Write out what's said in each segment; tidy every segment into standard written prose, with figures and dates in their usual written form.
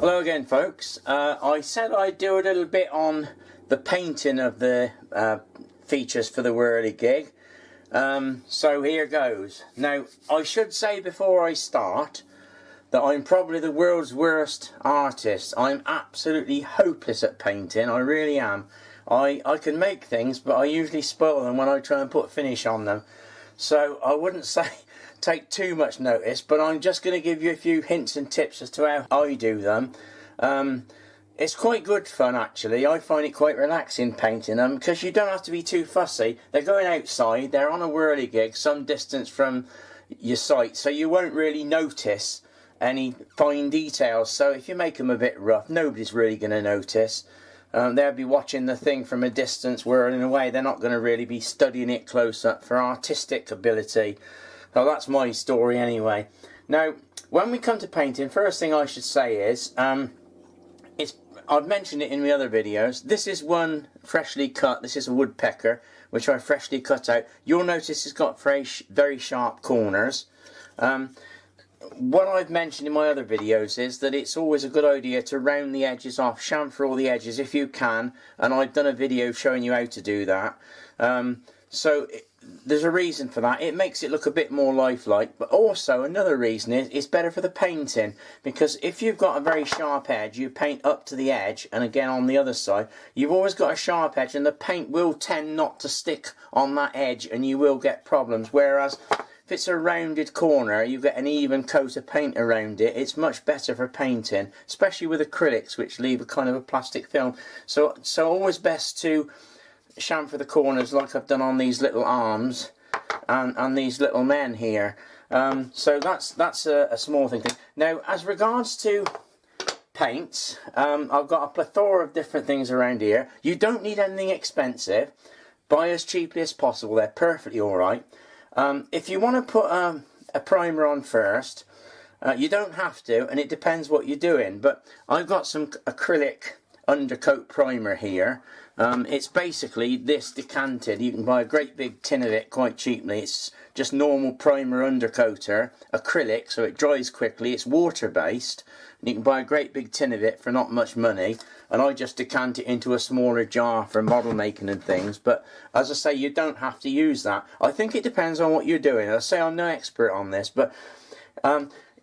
Hello again, folks. I said I'd do a little bit on the painting of the features for the whirligig. So here goes. Now, I should say before I start that I'm probably the world's worst artist. I'm absolutely hopeless at painting, I really am. I can make things, but I usually spoil them when I try and put finish on them. So I wouldn't say take too much notice, but I'm just going to give you a few hints and tips as to how I do them. It's quite good fun, actually. I find it quite relaxing painting them because you don't have to be too fussy. They're going outside, they're on a whirligig some distance from your site, so you won't really notice any fine details. So if you make them a bit rough, nobody's really going to notice. They'll be watching the thing from a distance, whirling away. They're not going to really be studying it close up for artistic ability. So that's my story anyway. Now, when we come to painting, first thing I should say is, I've mentioned it in the other videos. This is one freshly cut. This is a woodpecker, which I freshly cut out. You'll notice it's got very sharp corners. What I've mentioned in my other videos is that it's always a good idea to round the edges off, chamfer all the edges if you can, and I've done a video showing you how to do that. There's a reason for that. It makes it look a bit more lifelike, but also another reason is it's better for the painting, because if you've got a very sharp edge, you paint up to the edge, and again on the other side, you've always got a sharp edge and the paint will tend not to stick on that edge and you will get problems, whereas if it's a rounded corner, you get an even coat of paint around it. It's much better for painting, especially with acrylics, which leave a kind of a plastic film. So always best to chamfer the corners like I've done on these little arms and these little men here. So that's a small thing. Now, as regards to paints, I've got a plethora of different things around here. You don't need anything expensive. Buy as cheaply as possible. They're perfectly alright. If you want to put a primer on first, you don't have to, and it depends what you're doing, but I've got some acrylic undercoat primer here. It's basically this decanted. You can buy a great big tin of it quite cheaply. It's just normal primer undercoater, acrylic, so it dries quickly. It's water based, and you can buy a great big tin of it for not much money, and I just decant it into a smaller jar for model making and things. But as I say, you don't have to use that. I think it depends on what you're doing. As I say, I'm no expert on this, but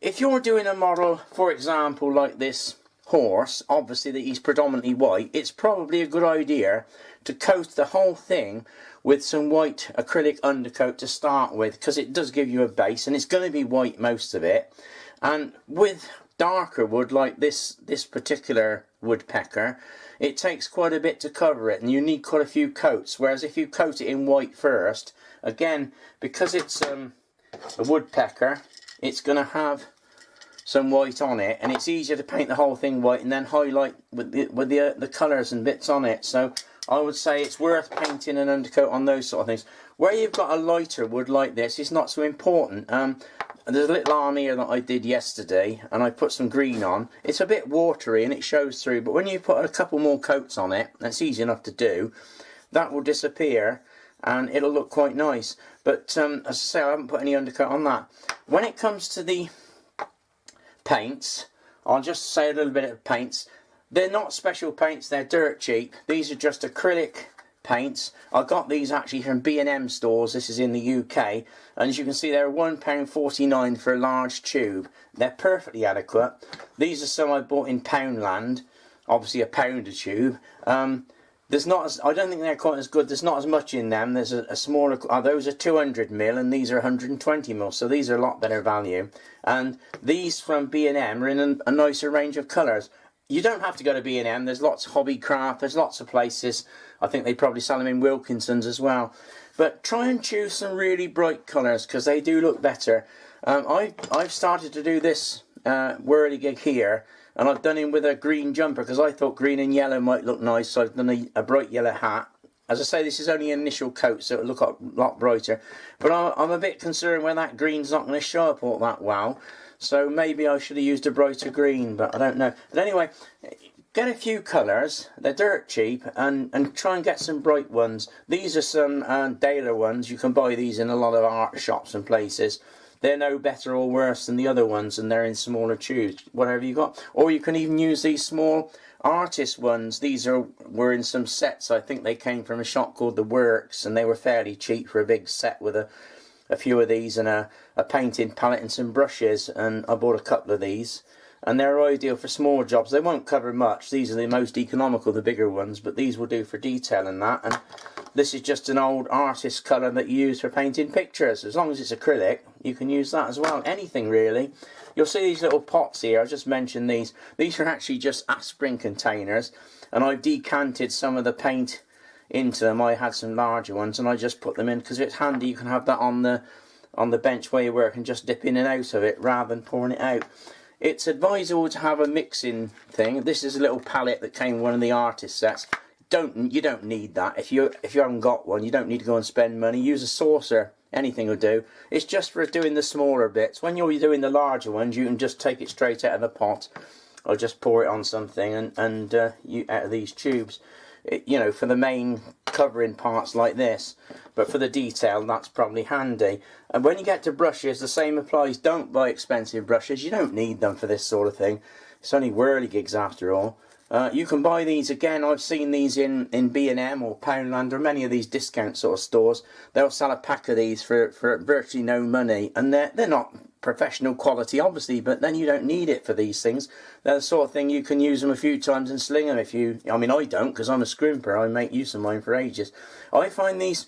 if you're doing a model, for example, like this horse, obviously that he's predominantly white, it's probably a good idea to coat the whole thing with some white acrylic undercoat to start with, because it does give you a base and it's going to be white most of it. And with darker wood like this particular woodpecker, it takes quite a bit to cover it and you need quite a few coats, whereas if you coat it in white first, again, because it's a woodpecker, it's going to have some white on it, and it's easier to paint the whole thing white and then highlight with the colours and bits on it. So I would say it's worth painting an undercoat on those sort of things. Where you've got a lighter wood like this, it's not so important. There's a little arm here that I did yesterday, and I put some green on. It's a bit watery and it shows through, but when you put a couple more coats on it, that's easy enough to do, that will disappear and it'll look quite nice. But as I say, I haven't put any undercoat on that. When it comes to the paints, I'll just say a little bit of paints. They're not special paints, they're dirt cheap. These are just acrylic paints. I got these actually from B&M stores. This is in the UK, and as you can see, they're £1.49 for a large tube. They're perfectly adequate. These are some I bought in Poundland, obviously a pound a tube. There's not I don't think they're quite as good. There's not as much in them. There's a smaller, those are 200ml and these are 120ml, so these are a lot better value. And these from B&M are in a nicer range of colours. You don't have to go to B&M. There's lots of Hobbycraft. There's lots of places. I think they probably sell them in Wilkinson's as well. But try and choose some really bright colours because they do look better. I've started to do this whirligig here, and I've done him with a green jumper because I thought green and yellow might look nice, so I've done a bright yellow hat. As I say, this is only an initial coat, so it'll look a lot brighter. But I'm a bit concerned where that green's not going to show up all that well. So maybe I should have used a brighter green, but I don't know. But anyway, get a few colours. They're dirt cheap, and try and get some bright ones. These are some Daler ones. You can buy these in a lot of art shops and places. they're no better or worse than the other ones, and they're in smaller tubes, whatever you got. Or you can even use these small artist ones. These were in some sets. I think they came from a shop called The Works, and they were fairly cheap for a big set with a few of these and a painting palette and some brushes, and I bought a couple of these, and they're ideal for small jobs. They won't cover much. These are the most economical, the bigger ones, but these will do for detail and that. And this is just an old artist colour that you use for painting pictures. As long as it's acrylic, you can use that as well. Anything really. You'll see these little pots here. I just mentioned these. These are actually just aspirin containers, and I've decanted some of the paint into them. I had some larger ones, and I just put them in because it's handy. You can have that on the bench where you work and just dip in and out of it rather than pouring it out. It's advisable to have a mixing thing. This is a little palette that came with one of the artist sets. You don't need that. If you haven't got one, you don't need to go and spend money. Use a saucer. Anything will do. It's just for doing the smaller bits. When you're doing the larger ones, you can just take it straight out of the pot, or just pour it on something and you out of these tubes. You know, for the main covering parts like this, but for the detail, that's probably handy. And when you get to brushes, the same applies. Don't buy expensive brushes. You don't need them for this sort of thing. It's only whirligigs after all. You can buy these, again, I've seen these in B&M or Poundland or many of these discount sort of stores. They'll sell a pack of these for virtually no money, and they're not professional quality obviously, but then you don't need it for these things. They're the sort of thing you can use them a few times and sling them if you, I mean I don't, because I'm a scrimper. I make use of mine for ages. I find these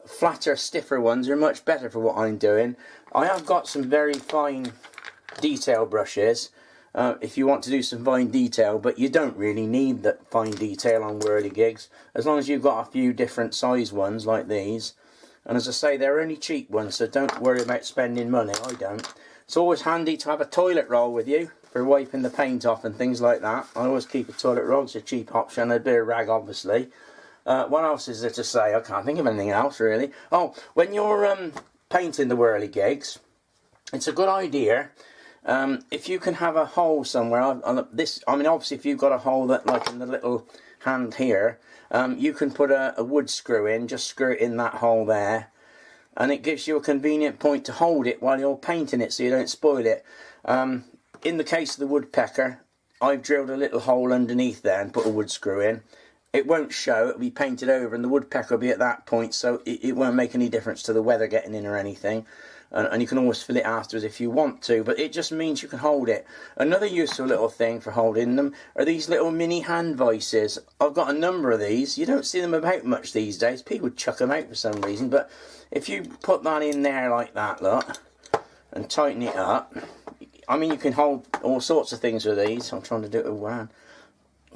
flatter, stiffer ones are much better for what I'm doing. I have got some very fine detail brushes if you want to do some fine detail, but you don't really need that fine detail on whirligigs, as long as you've got a few different size ones like these. And as I say, they're only cheap ones, so don't worry about spending money. I don't. It's always handy to have a toilet roll with you for wiping the paint off and things like that. I always keep a toilet roll. It's a cheap option. A bit of rag, obviously. What else is there to say? I can't think of anything else, really. Oh, when you're painting the whirligigs, it's a good idea. If you can have a hole somewhere, I mean, obviously, if you've got a hole that, like in the little hand here, you can put a wood screw in, just screw it in that hole there, and it gives you a convenient point to hold it while you're painting it so you don't spoil it. In the case of the woodpecker, I've drilled a little hole underneath there and put a wood screw in. It won't show, it'll be painted over, and the woodpecker will be at that point, so it won't make any difference to the weather getting in or anything. And you can always fill it afterwards if you want to, but it just means you can hold it. Another useful little thing for holding them are these little mini hand vices. I've got a number of these. You don't see them about much these days. People chuck them out for some reason, but if you put that in there like that, look, and tighten it up, I mean, you can hold all sorts of things with these. I'm trying to do it with one hand.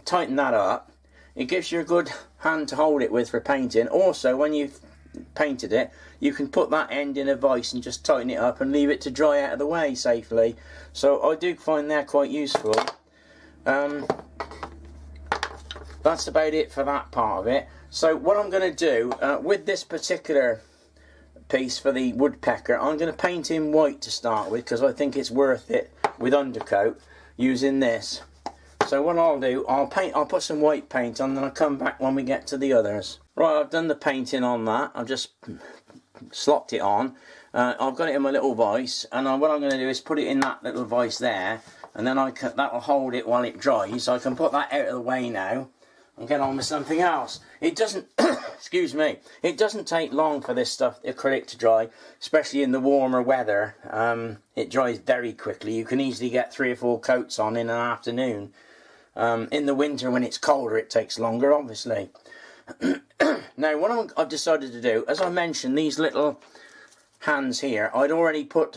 Tighten that up. It gives you a good hand to hold it with for painting. Also, when you've painted it, you can put that end in a vise and just tighten it up and leave it to dry out of the way safely. So I do find they're quite useful. That's about it for that part of it. So what I'm going to do with this particular piece for the woodpecker, I'm going to paint in white to start with, because I think it's worth it with undercoat using this. So what I'll do, I'll put some white paint on, then I'll come back when we get to the others. Right, I've done the painting on that. I've just slopped it on. I've got it in my little vise, and what I'm going to do is put it in that little vise there, and then that'll hold it while it dries. I can put that out of the way now and get on with something else. It doesn't, excuse me, it doesn't take long for this stuff, acrylic, to dry, especially in the warmer weather. It dries very quickly. You can easily get 3 or 4 coats on in an afternoon. In the winter, when it's colder, it takes longer, obviously. Now, what I've decided to do, as I mentioned, these little hands here, I'd already put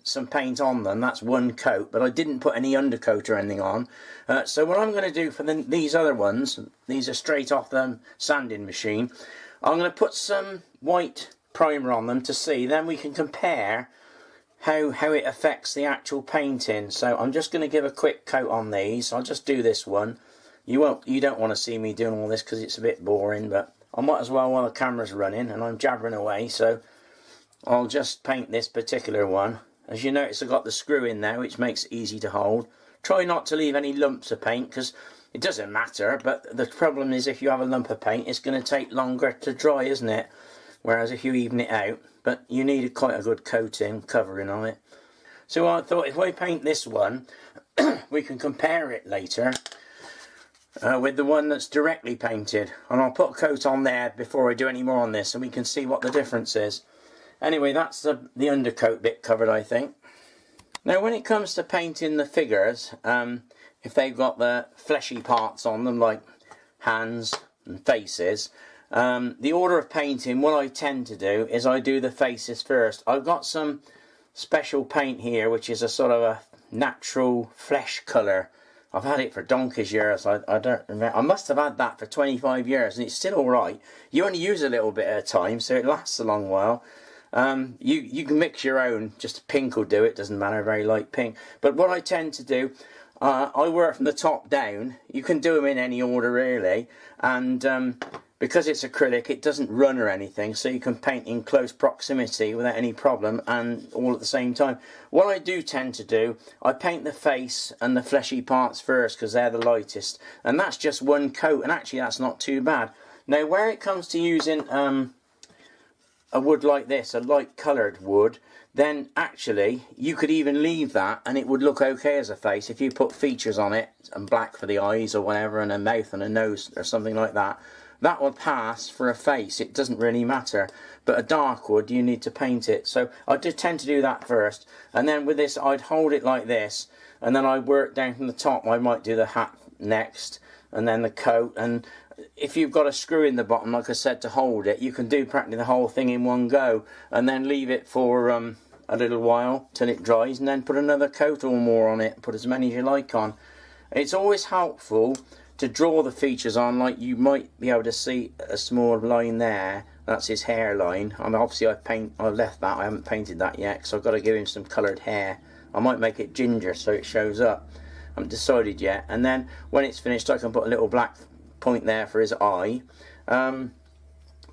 some paint on them. That's one coat, but I didn't put any undercoat or anything on. So what I'm going to do for these other ones, these are straight off the sanding machine, I'm going to put some white primer on them to see. Then we can compare how it affects the actual painting. So I'm just going to give a quick coat on these. I'll just do this one. You don't want to see me doing all this because it's a bit boring, but I might as well while the camera's running and I'm jabbering away. So I'll just paint this particular one. As you notice, I've got the screw in there, which makes it easy to hold. Try not to leave any lumps of paint, because it doesn't matter, but the problem is if you have a lump of paint, it's going to take longer to dry, isn't it? whereas if you even it out, but you need quite a good coating, covering on it. So I thought if I paint this one, we can compare it later with the one that's directly painted, and I'll put a coat on there before I do any more on this, and we can see what the difference is. Anyway, that's the undercoat bit covered, I think. Now when it comes to painting the figures, if they've got the fleshy parts on them like hands and faces, the order of painting, what I tend to do is I do the faces first. I've got some special paint here which is a sort of a natural flesh colour. I've had it for donkey's years. I don't remember. I must have had that for 25 years and it's still alright. You only use a little bit at a time, so it lasts a long while. You can mix your own, just pink will do it, doesn't matter, very light pink. But what I tend to do, I work from the top down. You can do them in any order really, and because it's acrylic it doesn't run or anything, so you can paint in close proximity without any problem and all at the same time. What I do tend to do, I paint the face and the fleshy parts first because they're the lightest, and that's just one coat, and actually that's not too bad. Now where it comes to using a wood like this, a light coloured wood, then actually you could even leave that and it would look okay as a face if you put features on it, and black for the eyes or whatever, and a mouth and a nose or something like that. That would pass for a face, it doesn't really matter. But a dark wood, you need to paint it. So I do tend to do that first, and then with this I'd hold it like this, and then I'd work down from the top. I might do the hat next, and then the coat, and if you've got a screw in the bottom, like I said, to hold it, you can do practically the whole thing in one go, and then leave it for a little while till it dries, and then put another coat or more on it, put as many as you like on. It's always helpful to draw the features on, like you might be able to see a small line there, that's his hairline. I mean, obviously I've left that, I haven't painted that yet, because I've got to give him some coloured hair. I might make it ginger so it shows up, I haven't decided yet. And then when it's finished I can put a little black point there for his eye.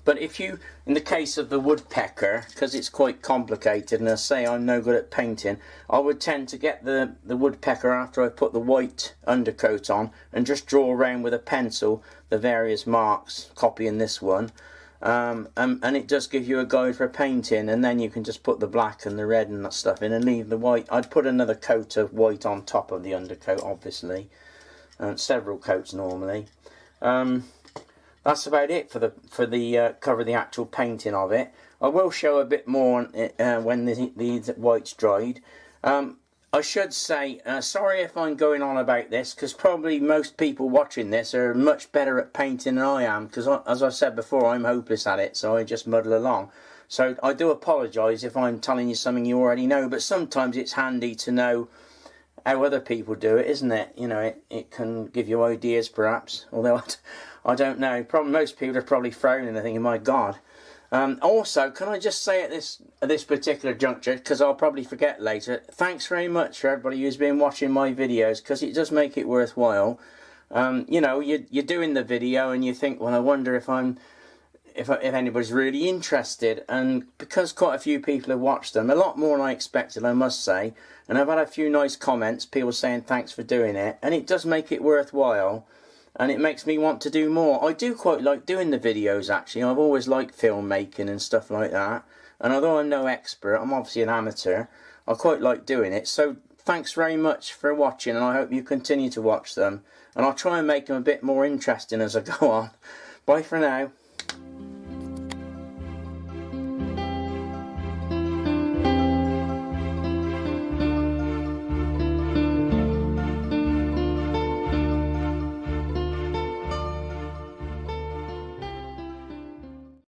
But if you, in the case of the woodpecker, because it's quite complicated, and I say I'm no good at painting, I would tend to get the woodpecker after I put the white undercoat on and just draw around with a pencil the various marks, copying this one, and it does give you a guide for painting, and then you can just put the black and the red and that stuff in and leave the white. I'd put another coat of white on top of the undercoat, obviously, several coats normally. That's about it for the cover the actual painting of it. I will show a bit more when the white's dried. I should say, sorry if I'm going on about this, because probably most people watching this are much better at painting than I am, because as I've said before, I'm hopeless at it, so I just muddle along. So I do apologise if I'm telling you something you already know, but sometimes it's handy to know how other people do it, isn't it? You know, it can give you ideas perhaps, although I don't know. Most people are probably frowning and thinking, my God. Also, can I just say at this particular juncture, because I'll probably forget later, thanks very much for everybody who's been watching my videos, because it does make it worthwhile. You know, you're doing the video and you think, well, I wonder if anybody's really interested, and because quite a few people have watched them, a lot more than I expected, I must say, and I've had a few nice comments, people saying thanks for doing it, and it does make it worthwhile, and it makes me want to do more. I do quite like doing the videos actually. I've always liked filmmaking and stuff like that, and although I'm no expert, I'm obviously an amateur, I quite like doing it. So thanks very much for watching, and I hope you continue to watch them, and I'll try and make them a bit more interesting as I go on. Bye for now.